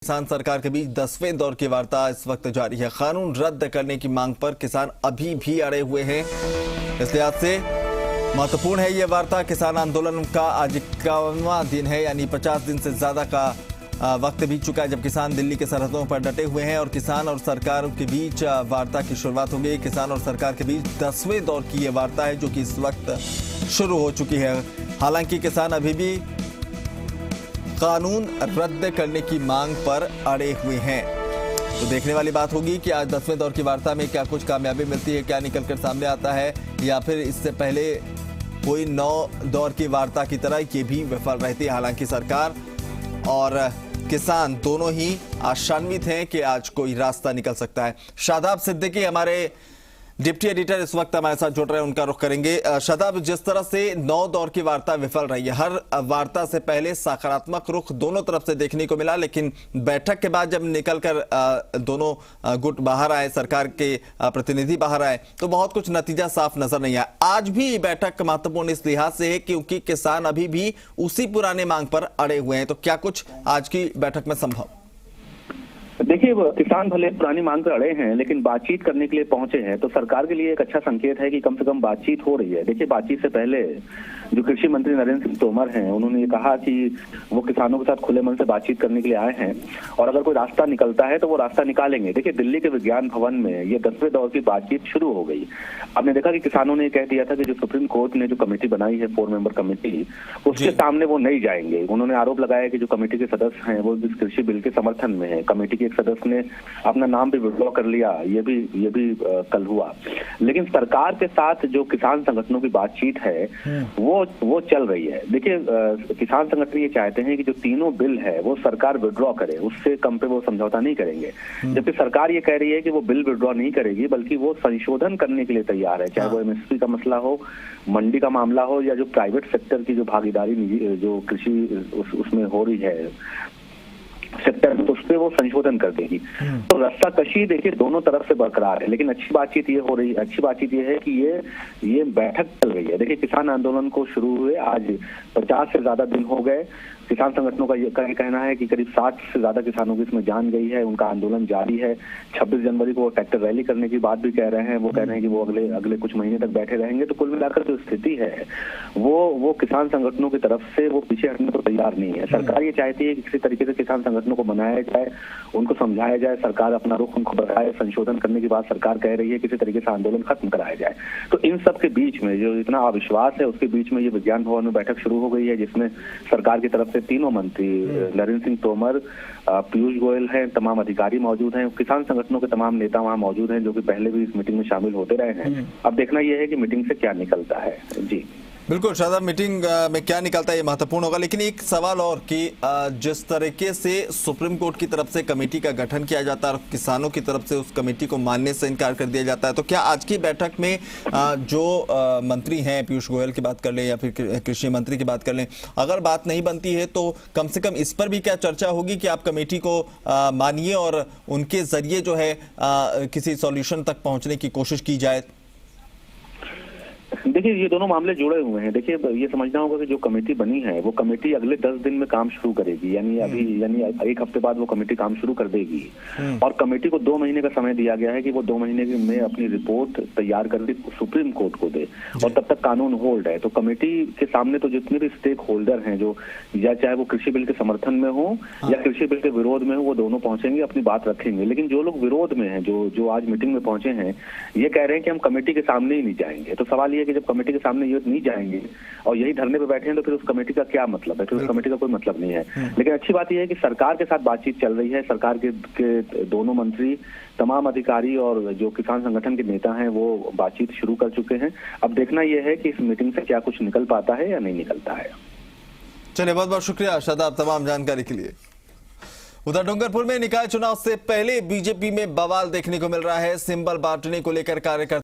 किसान सरकार के बीच 10वें दौर की वार्ता इस वक्त जारी है। कानून रद्द करने की मांग पर किसान अभी भी अड़े हुए हैं। इस लिहाज से महत्वपूर्ण है ये वार्ता। किसान आंदोलन का आज 51वां दिन है, यानी 50 दिन से ज्यादा का वक्त बीत चुका है जब किसान दिल्ली के सरहदों पर डटे हुए हैं और किसान और सरकार के बीच वार्ता की शुरुआत हो गई। किसान और सरकार के बीच 10वें दौर की ये वार्ता है जो कि इस वक्त शुरू हो चुकी है। हालांकि किसान अभी भी कानून रद्द करने की मांग पर अड़े हुए हैं। तो देखने वाली बात होगी कि आज 10वें दौर की वार्ता में क्या कुछ कामयाबी मिलती है, क्या निकलकर सामने आता है, या फिर इससे पहले कोई 9 दौर की वार्ता की तरह ये भी विफल रहती है। हालांकि सरकार और किसान दोनों ही आशान्वित हैं कि आज कोई रास्ता निकल सकता है। शादाब सिद्दीकी हमारे डिप्टी एडिटर इस वक्त हमारे साथ जुड़ रहे हैं, उनका रुख करेंगे। शादाब, जिस तरह से 9 दौर की वार्ता विफल रही है, हर वार्ता से पहले सकारात्मक रुख दोनों तरफ से देखने को मिला, लेकिन बैठक के बाद जब निकलकर दोनों गुट बाहर आए, सरकार के प्रतिनिधि बाहर आए, तो बहुत कुछ नतीजा साफ नजर नहीं आया। आज भी बैठक महत्वपूर्ण इस लिहाज से है क्योंकि किसान अभी भी उसी पुराने मांग पर अड़े हुए हैं। तो क्या कुछ आज की बैठक में संभव? देखिए, किसान भले पुरानी मांग पर अड़े हैं लेकिन बातचीत करने के लिए पहुंचे हैं, तो सरकार के लिए एक अच्छा संकेत है कि कम से कम बातचीत हो रही है। देखिए, बातचीत से पहले जो कृषि मंत्री नरेंद्र सिंह तोमर हैं, उन्होंने ये कहा कि वो किसानों के साथ खुले मन से बातचीत करने के लिए आए हैं और अगर कोई रास्ता निकलता है तो वो रास्ता निकालेंगे। देखिए, दिल्ली के विज्ञान भवन में ये 10वें दौर की बातचीत शुरू हो गई। आपने देखा कि किसानों ने कह दिया था कि जो सुप्रीम कोर्ट ने जो कमेटी बनाई है 4 मेंबर कमेटी, उसके सामने वो नहीं जाएंगे। उन्होंने आरोप लगाया कि जो कमेटी के सदस्य हैं वो इस कृषि बिल के समर्थन में है। कमेटी के एक सदस्य ने अपना नाम भी विड्रॉ कर लिया, ये भी कल हुआ। लेकिन सरकार के साथ जो किसान संगठनों की बातचीत है वो चल रही है। देखिए, किसान संगठन ये चाहते हैं कि जो तीनों बिल है वो सरकार विड्रॉ करे, उससे कम पे वो समझौता नहीं करेंगे। जबकि सरकार ये कह रही है कि वो बिल विड्रॉ नहीं करेगी बल्कि वो संशोधन करने के लिए तैयार है, चाहे वो एमएसपी का मसला हो, मंडी का मामला हो, या जो प्राइवेट सेक्टर की जो भागीदारी जो कृषि उसमें हो रही है सेक्टर, तो उस पर वो संशोधन कर देगी। तो रास्ता कशी देखिए दोनों तरफ से बरकरार है। लेकिन अच्छी बातचीत ये है कि ये बैठक चल रही है। देखिए, किसान आंदोलन को शुरू हुए आज 50 से ज्यादा दिन हो गए। किसान संगठनों का ये कहना है कि करीब 60 से ज्यादा किसानों की इसमें जान गई है। उनका आंदोलन जारी है। 26 जनवरी को वो ट्रैक्टर रैली करने की बात भी कह रहे हैं। वो कह रहे हैं कि वो अगले कुछ महीने तक बैठे रहेंगे। तो कुल मिलाकर जो स्थिति है वो किसान संगठनों की तरफ से वो पीछे हटने को तैयार नहीं है। सरकार ये चाहती है कि किसी तरीके से किसान संगठनों को मनाया जाए, उनको समझाया जाए, सरकार अपना रुख उनको बताए। संशोधन करने की बात सरकार कह रही है, किसी तरीके से आंदोलन खत्म कराया जाए। तो इन सब के बीच में जो इतना अविश्वास है उसके बीच में ये विज्ञान भवन में बैठक शुरू हो गई है, जिसमें सरकार की तरफ से तीनों मंत्री नरेंद्र सिंह तोमर, पीयूष गोयल हैं, तमाम अधिकारी मौजूद हैं। किसान संगठनों के तमाम नेता वहां मौजूद हैं जो कि पहले भी इस मीटिंग में शामिल होते रहे हैं। अब देखना यह है कि मीटिंग से क्या निकलता है। जी बिल्कुल शादाब, मीटिंग में क्या निकलता है ये महत्वपूर्ण होगा। लेकिन एक सवाल और कि जिस तरीके से सुप्रीम कोर्ट की तरफ से कमेटी का गठन किया जाता है और किसानों की तरफ से उस कमेटी को मानने से इनकार कर दिया जाता है, तो क्या आज की बैठक में जो मंत्री हैं, पीयूष गोयल की बात कर लें या फिर कृषि मंत्री की बात कर लें, अगर बात नहीं बनती है तो कम से कम इस पर भी क्या चर्चा होगी कि आप कमेटी को मानिए और उनके जरिए जो है किसी सॉल्यूशन तक पहुंचने की कोशिश की जाए? देखिए, ये दोनों मामले जुड़े हुए हैं। देखिए, ये समझना होगा कि जो कमेटी बनी है वो कमेटी अगले 10 दिन में काम शुरू करेगी, यानी 1 हफ्ते बाद वो कमेटी काम शुरू कर देगी। और कमेटी को 2 महीने का समय दिया गया है कि वो 2 महीने में अपनी रिपोर्ट तैयार कर के सुप्रीम कोर्ट को दे, और तब तक कानून होल्ड है। तो कमेटी के सामने तो जितने भी स्टेक होल्डर हैं, जो या चाहे वो कृषि बिल के समर्थन में हो या कृषि बिल के विरोध में हो, वो दोनों पहुंचेंगे, अपनी बात रखेंगे। लेकिन जो लोग विरोध में हैं, जो आज मीटिंग में पहुंचे हैं, ये कह रहे हैं कि हम कमेटी के सामने ही नहीं जाएंगे। तो सवाल ये कि जब कमेटी के सामने ये नहीं जाएंगे और यही धरने पे बैठे हैं तो फिर उस कमेटी का क्या मतलब है? फिर उस कमेटी का कोई मतलब नहीं है। लेकिन अच्छी बात यह है कि सरकार के साथ बातचीत चल रही है। सरकार के दोनों मंत्री, तमाम अधिकारी और जो किसान संगठन के नेता हैं वो बातचीत शुरू कर चुके हैं। अब देखना यह है कि इस मीटिंग से क्या कुछ निकल पाता है या नहीं निकलता है। चलिए, बहुत बहुत शुक्रिया शादाब तमाम जानकारी के लिए। उधर डूंगरपुर में निकाय चुनाव से पहले बीजेपी में बवाल देखने को मिल रहा है। सिंबल बांटने को लेकर कार्यकर्ता